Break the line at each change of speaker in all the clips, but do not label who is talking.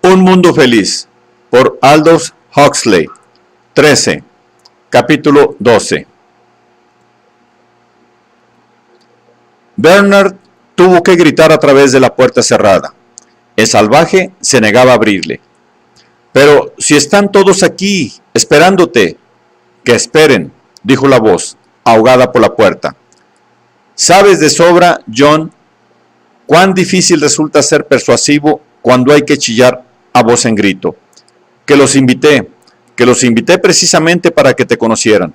Un mundo feliz, por Aldous Huxley. 13, capítulo 12. Bernard tuvo que gritar a través de la puerta cerrada. El salvaje se negaba a abrirle. «Pero si están todos aquí, esperándote». «Que esperen», dijo la voz, ahogada por la puerta. «Sabes de sobra, John, cuán difícil resulta ser persuasivo cuando hay que chillar a voz en grito. Que los invité precisamente para que te conocieran.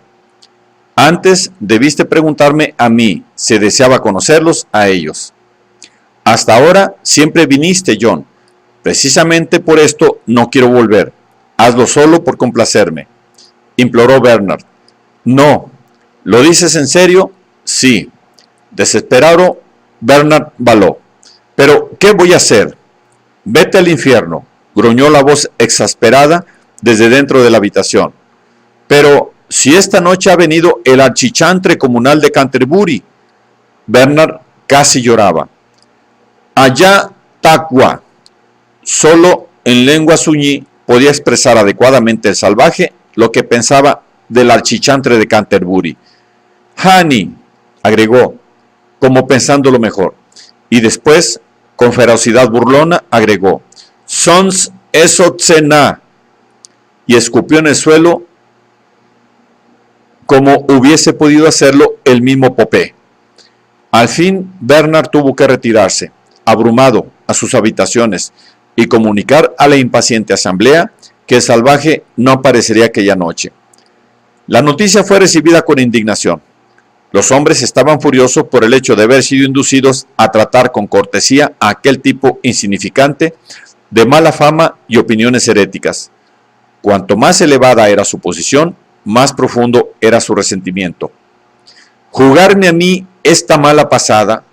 Antes debiste preguntarme a mí si deseaba conocerlos a ellos. Hasta ahora siempre viniste, John. Precisamente por esto no quiero volver. Hazlo solo por complacerme», imploró Bernard. «No. ¿Lo dices en serio?» «Sí». Desesperado, Bernard baló. «¿Pero qué voy a hacer?» «Vete al infierno», gruñó la voz exasperada desde dentro de la habitación. «Pero si esta noche ha venido el archichantre comunal de Canterbury». Bernard casi lloraba. «Allá Taqua». Solo en lengua suñí podía expresar adecuadamente el salvaje lo que pensaba del archichantre de Canterbury. «Honey», agregó, como pensándolo mejor, y después, con ferocidad burlona, agregó, «Sons eso tsena», y escupió en el suelo como hubiese podido hacerlo el mismo Popé. Al fin, Bernard tuvo que retirarse, abrumado, a sus habitaciones, y comunicar a la impaciente asamblea que el salvaje no aparecería aquella noche. La noticia fue recibida con indignación. Los hombres estaban furiosos por el hecho de haber sido inducidos a tratar con cortesía a aquel tipo insignificante, de mala fama y opiniones heréticas. Cuanto más elevada era su posición, más profundo era su resentimiento. «Jugarme a mí esta mala pasada»,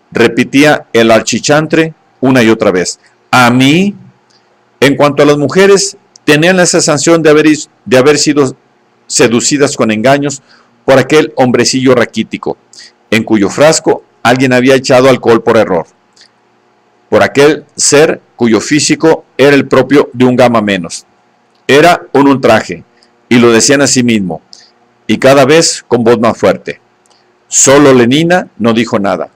repetía el archichantre una y otra vez. «¿A mí?». En cuanto a las mujeres, tenían la sensación de haber sido seducidas con engaños por aquel hombrecillo raquítico, en cuyo frasco alguien había echado alcohol por error, por aquel ser cuyo físico era el propio de un gamma menos. Era un ultraje, y lo decían a sí mismo, y cada vez con voz más fuerte. Solo Lenina no dijo nada.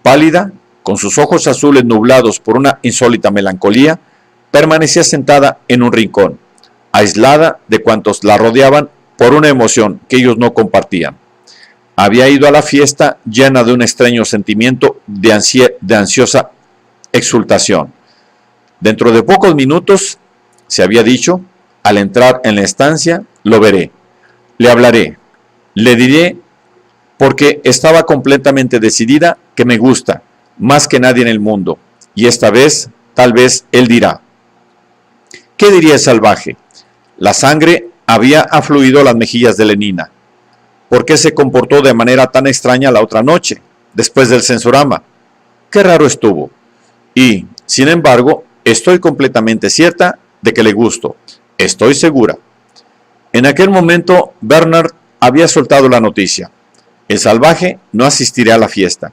Pálida, con sus ojos azules nublados por una insólita melancolía, permanecía sentada en un rincón, aislada de cuantos la rodeaban por una emoción que ellos no compartían. Había ido a la fiesta llena de un extraño sentimiento de ansiosa exultación. Dentro de pocos minutos, se había dicho, al entrar en la estancia, lo veré, le hablaré, le diré, porque estaba completamente decidida que me gusta, más que nadie en el mundo, y esta vez, tal vez, él dirá. ¿Qué diría el salvaje? La sangre había afluido a las mejillas de Lenina. ¿Por qué se comportó de manera tan extraña la otra noche, después del censurama? Qué raro estuvo. Y, sin embargo, estoy completamente cierta de que le gusto. Estoy segura. En aquel momento, Bernard había soltado la noticia. El salvaje no asistiría a la fiesta.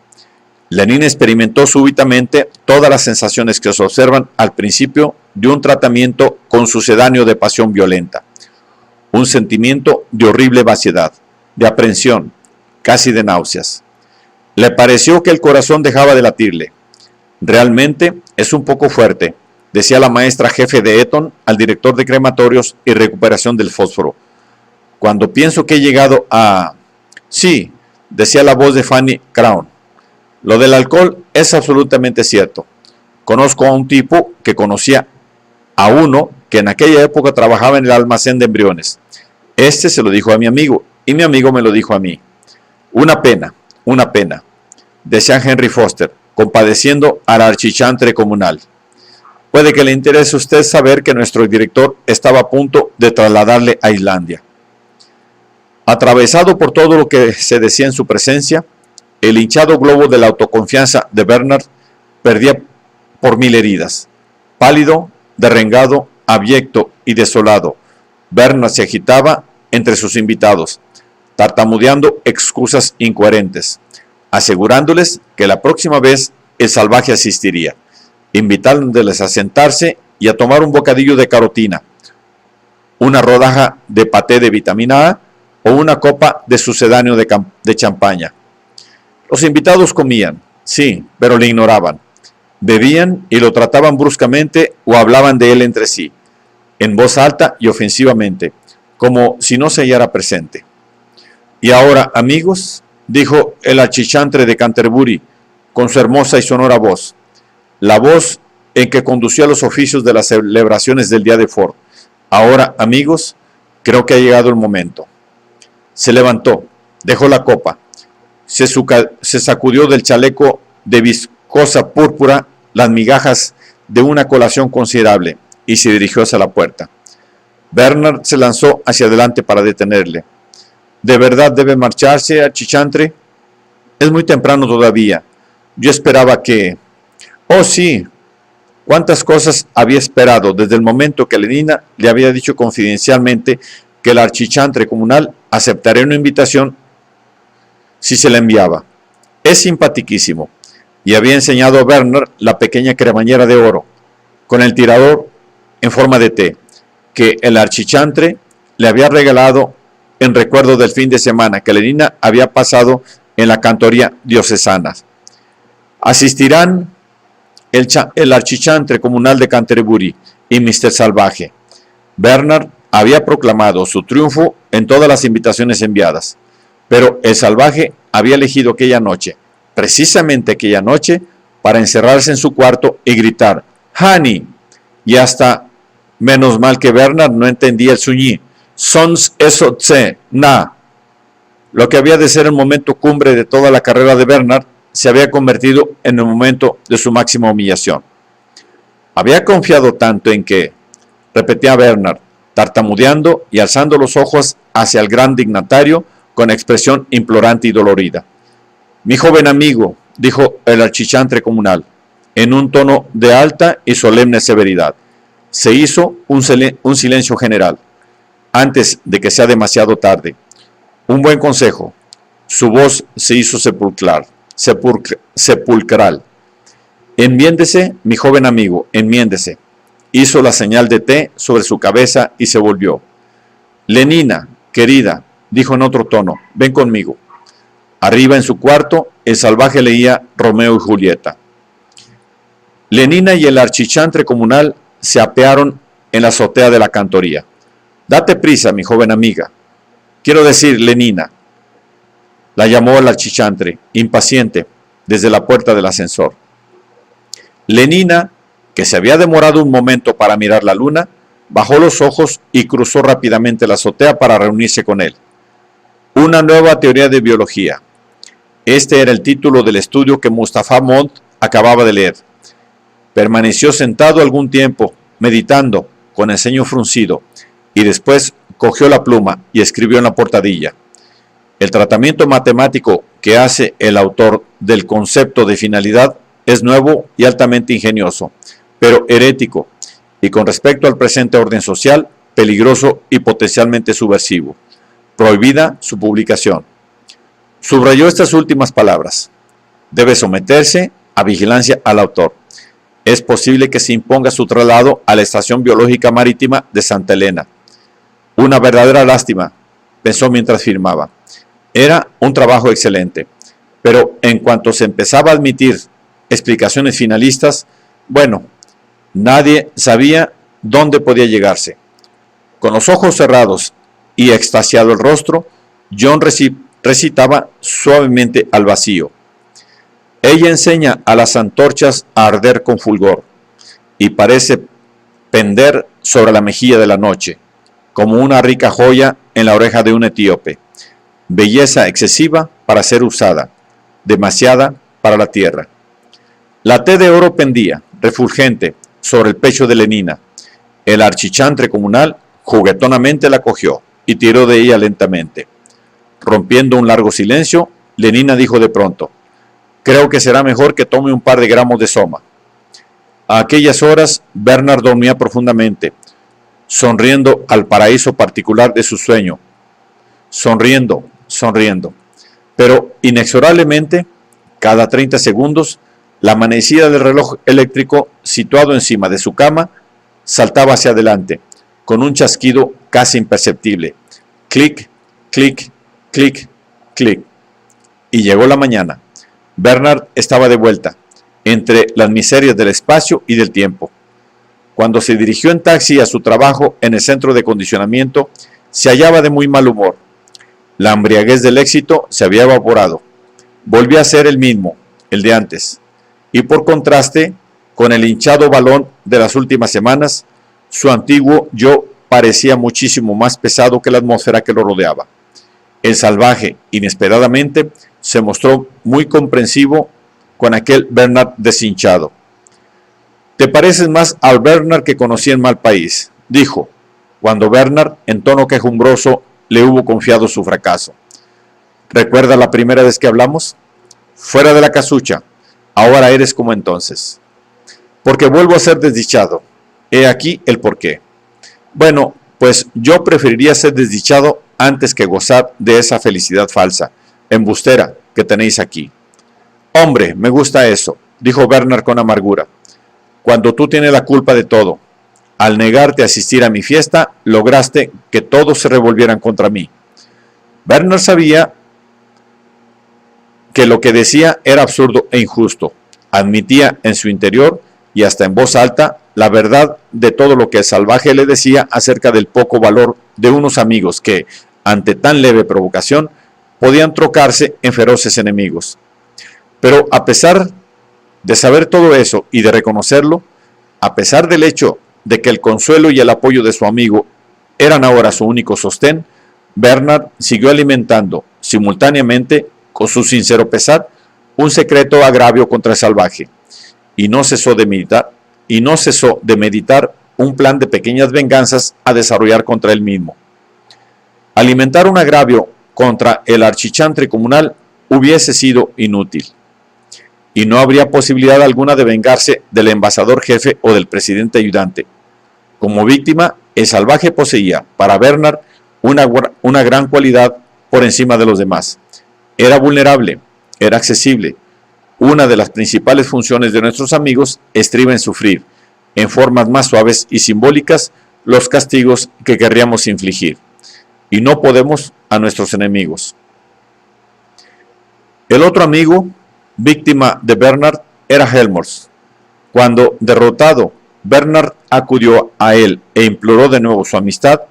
Lenina experimentó súbitamente todas las sensaciones que se observan al principio de un tratamiento con sucedáneo de pasión violenta. Un sentimiento de horrible vaciedad, de aprensión, casi de náuseas. Le pareció que el corazón dejaba de latirle. «Realmente es un poco fuerte», decía la maestra jefe de Eton al director de crematorios y recuperación del fósforo. «Cuando pienso que he llegado a...». «Sí», decía la voz de Fanny Crown. «Lo del alcohol es absolutamente cierto. Conozco a un tipo que conocía a uno que en aquella época trabajaba en el almacén de embriones. Este se lo dijo a mi amigo y mi amigo me lo dijo a mí. Una pena, decía Henry Foster, compadeciendo al archichantre comunal. Puede que le interese a usted saber que nuestro director estaba a punto de trasladarle a Islandia». Atravesado por todo lo que se decía en su presencia, el hinchado globo de la autoconfianza de Bernard perdía por 1000 heridas. Pálido, derrengado, abyecto y desolado, Bernard se agitaba entre sus invitados, tartamudeando excusas incoherentes, asegurándoles que la próxima vez el salvaje asistiría, invitándoles a sentarse y a tomar un bocadillo de carotina, una rodaja de paté de vitamina A o una copa de sucedáneo de champaña. Los invitados comían, sí, pero le ignoraban. Bebían y lo trataban bruscamente o hablaban de él entre sí, en voz alta y ofensivamente, como si no se hallara presente. Y ahora, amigos, dijo el achichantre de Canterbury, con su hermosa y sonora voz, la voz en que conducía los oficios de las celebraciones del día de Ford. Ahora, amigos, creo que ha llegado el momento. Se levantó, dejó la copa, se sacudió del chaleco de viscosa púrpura las migajas de una colación considerable y se dirigió hacia la puerta. Bernard se lanzó hacia adelante para detenerle. ¿De verdad debe marcharse, achichantre? Es muy temprano todavía. Yo esperaba que... Oh, sí. ¿Cuántas cosas había esperado desde el momento que Lenina le había dicho confidencialmente que el archichantre comunal aceptaría una invitación si se la enviaba? Es simpaticísimo. Y había enseñado a Bernard la pequeña cremallera de oro, con el tirador en forma de T, que el archichantre le había regalado en recuerdo del fin de semana que Lenina había pasado en la cantoría diocesana. Asistirán el archichantre comunal de Canterbury y Mr. Salvaje. Bernard había proclamado su triunfo en todas las invitaciones enviadas, pero el Salvaje había elegido aquella noche, precisamente aquella noche, para encerrarse en su cuarto y gritar «Honey», y hasta, menos mal que Bernard no entendía el suñí, «Sons eso tse, na». Lo que había de ser el momento cumbre de toda la carrera de Bernard se había convertido en el momento de su máxima humillación. Había confiado tanto en que, repetía Bernard, tartamudeando y alzando los ojos hacia el gran dignatario con expresión implorante y dolorida. «Mi joven amigo», dijo el archichantre comunal, en un tono de alta y solemne severidad. Se hizo un silencio general, antes de que sea demasiado tarde. Un buen consejo. Su voz se hizo sepulcral. «Enmiéndese, mi joven amigo, enmiéndese». Hizo la señal de T sobre su cabeza y se volvió. «Lenina, querida», dijo en otro tono, «ven conmigo». Arriba en su cuarto, el Salvaje leía Romeo y Julieta. Lenina y el archichantre comunal se apearon en la azotea de la cantoría. «Date prisa, mi joven amiga. Quiero decir, Lenina», la llamó el archichantre, impaciente, desde la puerta del ascensor. Lenina, que se había demorado un momento para mirar la luna, bajó los ojos y cruzó rápidamente la azotea para reunirse con él. Una nueva teoría de biología. Este era el título del estudio que Mustapha Montt acababa de leer. Permaneció sentado algún tiempo, meditando, con el ceño fruncido, y después cogió la pluma y escribió en la portadilla. El tratamiento matemático que hace el autor del concepto de finalidad es nuevo y altamente ingenioso, pero herético, y con respecto al presente orden social, peligroso y potencialmente subversivo. Prohibida su publicación. Subrayó estas últimas palabras. Debe someterse a vigilancia al autor. Es posible que se imponga su traslado a la Estación Biológica Marítima de Santa Elena. Una verdadera lástima, pensó mientras firmaba. Era un trabajo excelente, pero en cuanto se empezaba a admitir explicaciones finalistas, bueno, nadie sabía dónde podía llegarse. Con los ojos cerrados y extasiado el rostro, John recitaba suavemente al vacío. Ella enseña a las antorchas a arder con fulgor y parece pender sobre la mejilla de la noche, como una rica joya en la oreja de un etíope. Belleza excesiva para ser usada, demasiada para la tierra. La T de oro pendía, refulgente, sobre el pecho de Lenina. El archichantre comunal juguetonamente la cogió y tiró de ella lentamente. Rompiendo un largo silencio, Lenina dijo de pronto: «Creo que será mejor que tome un par de gramos de soma». A aquellas horas, Bernard dormía profundamente, sonriendo al paraíso particular de su sueño. Sonriendo. Pero inexorablemente, cada 30 segundos, la manecilla del reloj eléctrico situado encima de su cama saltaba hacia adelante, con un chasquido casi imperceptible. Clic, clic, clic, clic. Y llegó la mañana. Bernard estaba de vuelta, entre las miserias del espacio y del tiempo. Cuando se dirigió en taxi a su trabajo en el centro de condicionamiento, se hallaba de muy mal humor. La embriaguez del éxito se había evaporado. Volvía a ser el mismo, el de antes. Y por contraste, con el hinchado balón de las últimas semanas, su antiguo yo parecía muchísimo más pesado que la atmósfera que lo rodeaba. El salvaje, inesperadamente, se mostró muy comprensivo con aquel Bernard deshinchado. «Te pareces más al Bernard que conocí en Malpaís», dijo, cuando Bernard, en tono quejumbroso, le hubo confiado su fracaso. «¿Recuerdas la primera vez que hablamos? Fuera de la casucha, ahora eres como entonces». «Porque vuelvo a ser desdichado. He aquí el porqué». «Bueno, pues yo preferiría ser desdichado antes que gozar de esa felicidad falsa, embustera, que tenéis aquí». «Hombre, me gusta eso», dijo Bernard con amargura, «cuando tú tienes la culpa de todo. Al negarte a asistir a mi fiesta, lograste que todos se revolvieran contra mí». Bernard sabía que lo que decía era absurdo e injusto. Admitía en su interior, y hasta en voz alta, la verdad de todo lo que el salvaje le decía acerca del poco valor de unos amigos que, ante tan leve provocación, podían trocarse en feroces enemigos. Pero a pesar de saber todo eso y de reconocerlo, a pesar del hecho de que el consuelo y el apoyo de su amigo eran ahora su único sostén, Bernard siguió alimentando simultáneamente, con su sincero pesar, un secreto agravio contra el salvaje, y no cesó de meditar un plan de pequeñas venganzas a desarrollar contra él mismo. Alimentar un agravio contra el archichantre comunal hubiese sido inútil, y no habría posibilidad alguna de vengarse del embajador jefe o del presidente ayudante. Como víctima, el salvaje poseía, para Bernard, una gran cualidad por encima de los demás. Era vulnerable, era accesible. Una de las principales funciones de nuestros amigos estriba en sufrir, en formas más suaves y simbólicas, los castigos que querríamos infligir. Y no podemos a nuestros enemigos. El otro amigo, víctima de Bernard, era Helmholtz. Cuando, derrotado, Bernard acudió a él e imploró de nuevo su amistad,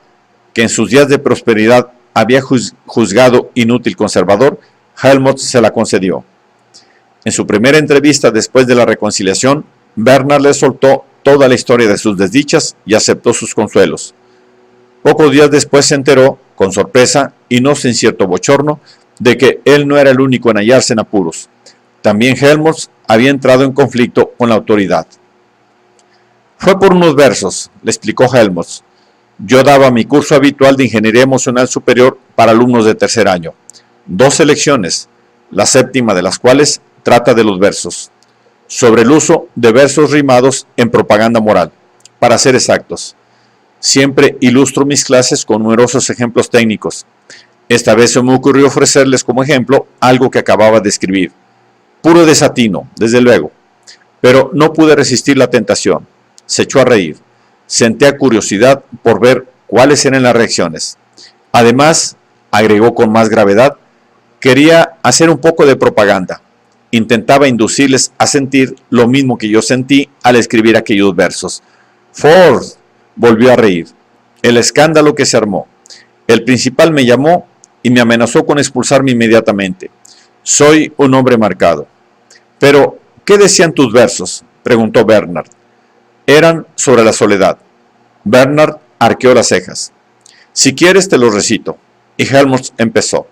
que en sus días de prosperidad había juzgado inútil conservador, Helmholtz se la concedió. En su primera entrevista después de la reconciliación, Bernard le soltó toda la historia de sus desdichas y aceptó sus consuelos. Pocos días después se enteró, con sorpresa y no sin cierto bochorno, de que él no era el único en hallarse en apuros. También Helmholtz había entrado en conflicto con la autoridad. «Fue por unos versos», le explicó Helmholtz. «Yo daba mi curso habitual de Ingeniería Emocional Superior para alumnos de tercer año. 2 selecciones, la séptima de las cuales trata de los versos, sobre el uso de versos rimados en propaganda moral, para ser exactos. Siempre ilustro mis clases con numerosos ejemplos técnicos. Esta vez se me ocurrió ofrecerles como ejemplo algo que acababa de escribir. Puro desatino, desde luego. Pero no pude resistir la tentación. Se echó a reír. Sentía curiosidad por ver cuáles eran las reacciones. Además, agregó con más gravedad, quería hacer un poco de propaganda. Intentaba inducirles a sentir lo mismo que yo sentí al escribir aquellos versos. Ford volvió a reír. El escándalo que se armó. El principal me llamó y me amenazó con expulsarme inmediatamente. Soy un hombre marcado. Pero, ¿qué decían tus versos?, preguntó Bernard. Eran sobre la soledad. Bernard arqueó las cejas. Si quieres te los recito. Y Helmholtz empezó.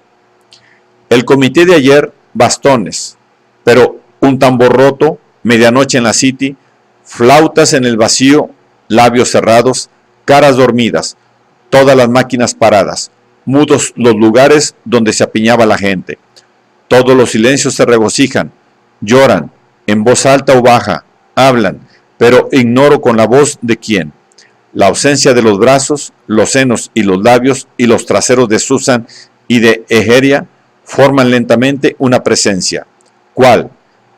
El comité de ayer, bastones, pero un tambor roto, medianoche en la City, flautas en el vacío, labios cerrados, caras dormidas, todas las máquinas paradas, mudos los lugares donde se apiñaba la gente. Todos los silencios se regocijan, lloran, en voz alta o baja, hablan, pero ignoro con la voz de quién. La ausencia de los brazos, los senos y los labios y los traseros de Susan y de Egeria forman lentamente una presencia. ¿Cuál?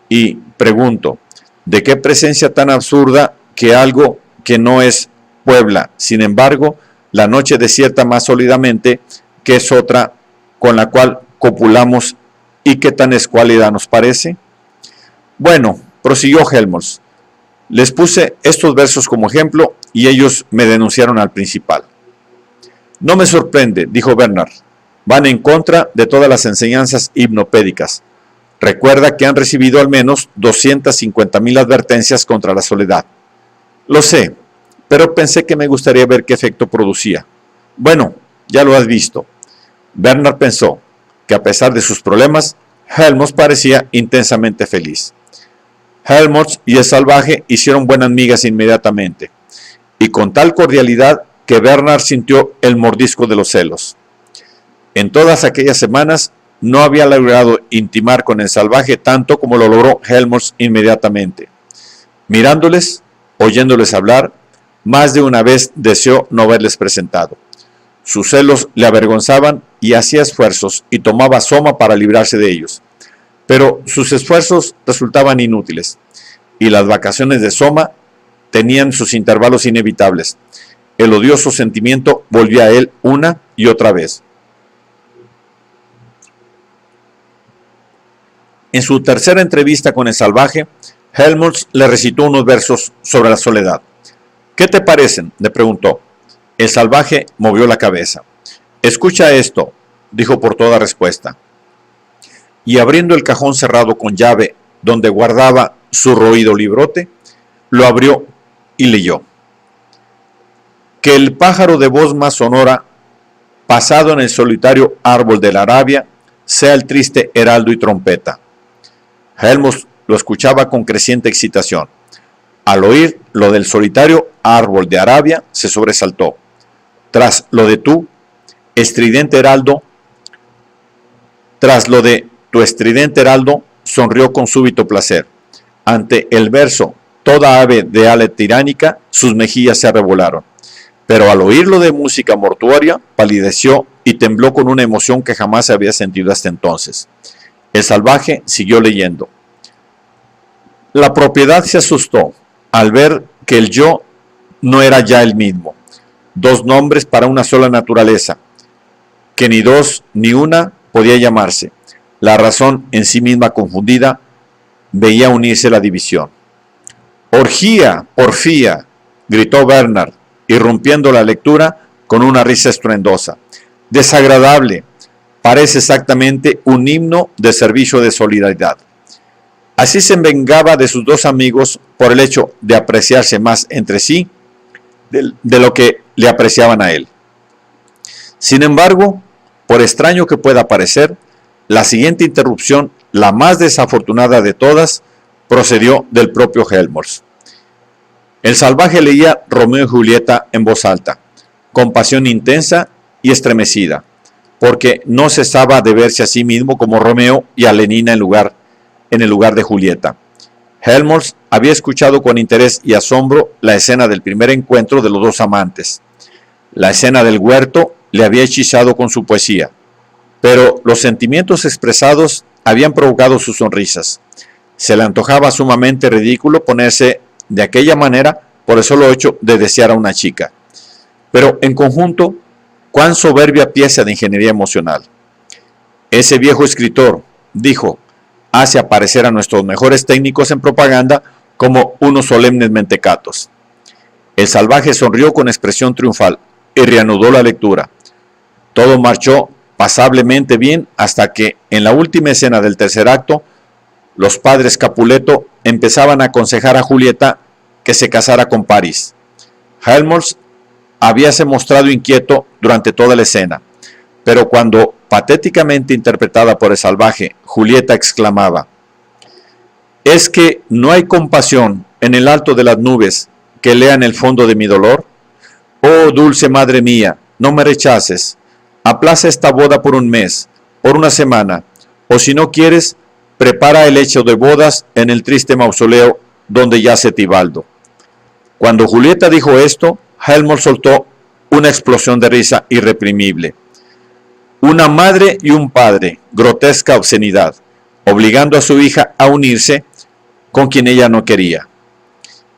Y pregunto, ¿de qué presencia tan absurda que algo que no es Puebla, sin embargo, la noche desierta más sólidamente, que es otra con la cual copulamos y qué tan escuálida nos parece. Bueno, prosiguió Helmholtz, les puse estos versos como ejemplo y ellos me denunciaron al principal. No me sorprende, dijo Bernard, van en contra de todas las enseñanzas hipnopédicas. Recuerda que han recibido al menos 250,000 advertencias contra la soledad. Lo sé, pero pensé que me gustaría ver qué efecto producía. Bueno, ya lo has visto. Bernard pensó que a pesar de sus problemas, Helmholtz parecía intensamente feliz. Helmholtz y el salvaje hicieron buenas migas inmediatamente, y con tal cordialidad que Bernard sintió el mordisco de los celos. En todas aquellas semanas no había logrado intimar con el salvaje tanto como lo logró Helmholtz inmediatamente. Mirándoles, oyéndoles hablar, más de una vez deseó no haberles presentado. Sus celos le avergonzaban y hacía esfuerzos y tomaba soma para librarse de ellos. Pero sus esfuerzos resultaban inútiles y las vacaciones de Soma tenían sus intervalos inevitables. El odioso sentimiento volvía a él una y otra vez. En su tercera entrevista con el salvaje, Helmholtz le recitó unos versos sobre la soledad. ¿Qué te parecen?, le preguntó. El salvaje movió la cabeza. Escucha esto, dijo por toda respuesta. Y abriendo el cajón cerrado con llave donde guardaba su roído librote, lo abrió y leyó. Que el pájaro de voz más sonora, pasado en el solitario árbol de la Arabia, sea el triste heraldo y trompeta. Helmholtz lo escuchaba con creciente excitación. Al oír lo del solitario árbol de Arabia, se sobresaltó. Tras lo de tu estridente heraldo, sonrió con súbito placer. Ante el verso, toda ave de ala tiránica, sus mejillas se arrebolaron. Pero al oírlo de música mortuoria, palideció y tembló con una emoción que jamás había sentido hasta entonces. El salvaje siguió leyendo. La propiedad se asustó al ver que el yo no era ya el mismo. Dos nombres para una sola naturaleza, que ni dos ni una podía llamarse. La razón en sí misma confundida veía unirse la división. ¡Orgía! ¡Porfía!, gritó Bernard, irrumpiendo la lectura con una risa estruendosa. Desagradable, parece exactamente un himno de servicio de solidaridad. Así se vengaba de sus dos amigos por el hecho de apreciarse más entre sí de lo que le apreciaban a él. Sin embargo, por extraño que pueda parecer, la siguiente interrupción, la más desafortunada de todas, procedió del propio Helmholtz. El salvaje leía Romeo y Julieta en voz alta, con pasión intensa y estremecida, porque no cesaba de verse a sí mismo como Romeo y a Lenina en el lugar de Julieta. Helmholtz había escuchado con interés y asombro la escena del primer encuentro de los dos amantes. La escena del huerto le había hechizado con su poesía, pero los sentimientos expresados habían provocado sus sonrisas. Se le antojaba sumamente ridículo ponerse de aquella manera por el solo hecho de desear a una chica. Pero en conjunto, cuán soberbia pieza de ingeniería emocional. Ese viejo escritor, dijo, hace aparecer a nuestros mejores técnicos en propaganda como unos solemnes mentecatos. El salvaje sonrió con expresión triunfal y reanudó la lectura. Todo marchó pasablemente bien hasta que, en la última escena del tercer acto, los padres Capuleto empezaban a aconsejar a Julieta que se casara con París. Helmholtz habíase mostrado inquieto durante toda la escena, pero cuando, patéticamente interpretada por el salvaje, Julieta exclamaba: ¿es que no hay compasión en el alto de las nubes que lea en el fondo de mi dolor? Oh, dulce madre mía, no me rechaces. Aplaza esta boda por un mes, por una semana, o si no quieres, prepara el hecho de bodas en el triste mausoleo donde yace Tibaldo. Cuando Julieta dijo esto, Helmholtz soltó una explosión de risa irreprimible. Una madre y un padre, grotesca obscenidad, obligando a su hija a unirse con quien ella no quería.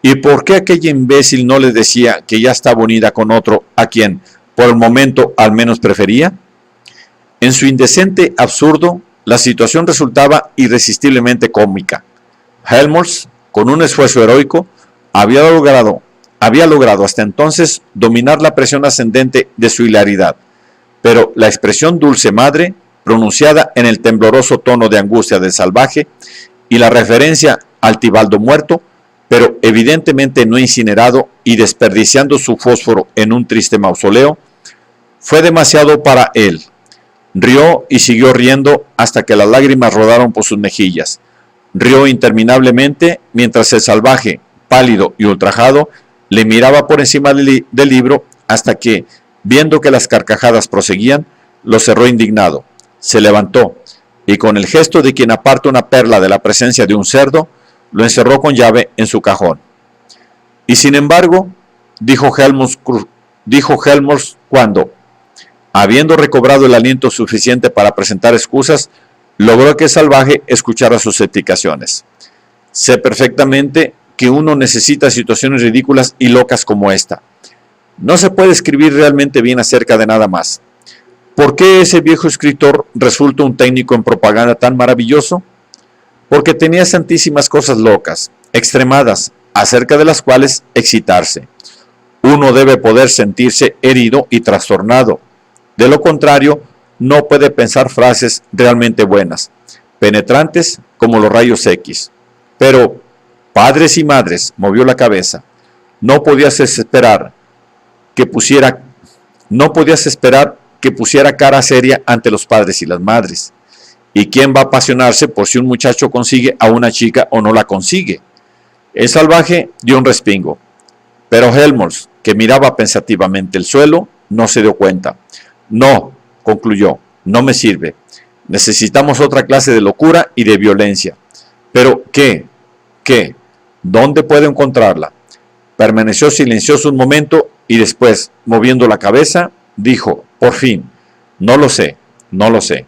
¿Y por qué aquella imbécil no le decía que ya estaba unida con otro a quien, por el momento, al menos prefería? En su indecente absurdo, la situación resultaba irresistiblemente cómica. Helmholtz, con un esfuerzo heroico, había logrado hasta entonces dominar la presión ascendente de su hilaridad, pero la expresión dulce madre, pronunciada en el tembloroso tono de angustia del salvaje, y la referencia al Tibaldo muerto, pero evidentemente no incinerado y desperdiciando su fósforo en un triste mausoleo, fue demasiado para él. Rió y siguió riendo hasta que las lágrimas rodaron por sus mejillas. Rió interminablemente mientras el salvaje, pálido y ultrajado, le miraba por encima del libro hasta que, viendo que las carcajadas proseguían, lo cerró indignado. Se levantó y con el gesto de quien aparta una perla de la presencia de un cerdo, lo encerró con llave en su cajón. Y sin embargo, dijo Helmholtz cuando, habiendo recobrado el aliento suficiente para presentar excusas, logró que el salvaje escuchara sus explicaciones. Sé perfectamente que uno necesita situaciones ridículas y locas como esta. No se puede escribir realmente bien acerca de nada más. ¿Por qué ese viejo escritor resulta un técnico en propaganda tan maravilloso? Porque tenía santísimas cosas locas, extremadas, acerca de las cuales excitarse. Uno debe poder sentirse herido y trastornado. De lo contrario, no puede pensar frases realmente buenas, penetrantes como los rayos X. Pero, padres y madres, movió la cabeza. No podías esperar que pusiera cara seria ante los padres y las madres. ¿Y quién va a apasionarse por si un muchacho consigue a una chica o no la consigue? El salvaje dio un respingo, pero Helmholtz, que miraba pensativamente el suelo, no se dio cuenta. No, concluyó, no me sirve. Necesitamos otra clase de locura y de violencia. ¿Pero qué? ¿Qué? ¿Dónde puedo encontrarla? Permaneció silencioso un momento y después, moviendo la cabeza, dijo, por fin, no lo sé, no lo sé.